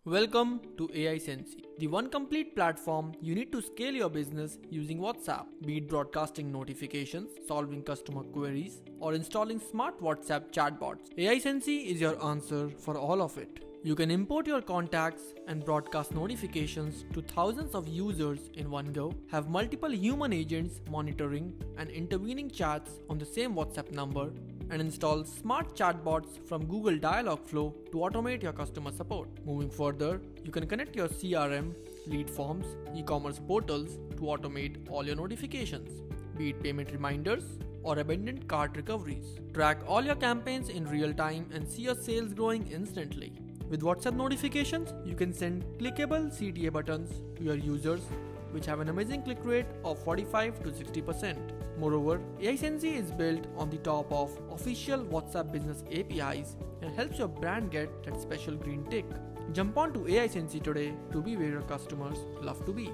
Welcome to AiSensy, the one complete platform you need to scale your business using WhatsApp, be it broadcasting notifications, solving customer queries, or installing smart WhatsApp chatbots. AiSensy is your answer for all of it. You can import your contacts and broadcast notifications to thousands of users in one go, have multiple human agents monitoring and intervening chats on the same WhatsApp number, and install smart chatbots from Google Dialogflow to automate your customer support. Moving further, you can connect your CRM, lead forms, e-commerce portals to automate all your notifications, be it payment reminders or abandoned cart recoveries. Track all your campaigns in real time and see your sales growing instantly. With WhatsApp notifications, you can send clickable CTA buttons to your users, which have an amazing click rate of 45 to 60%. Moreover, AiSensy is built on the top of official WhatsApp business APIs and helps your brand get that special green tick. Jump on to AiSensy today to be where your customers love to be.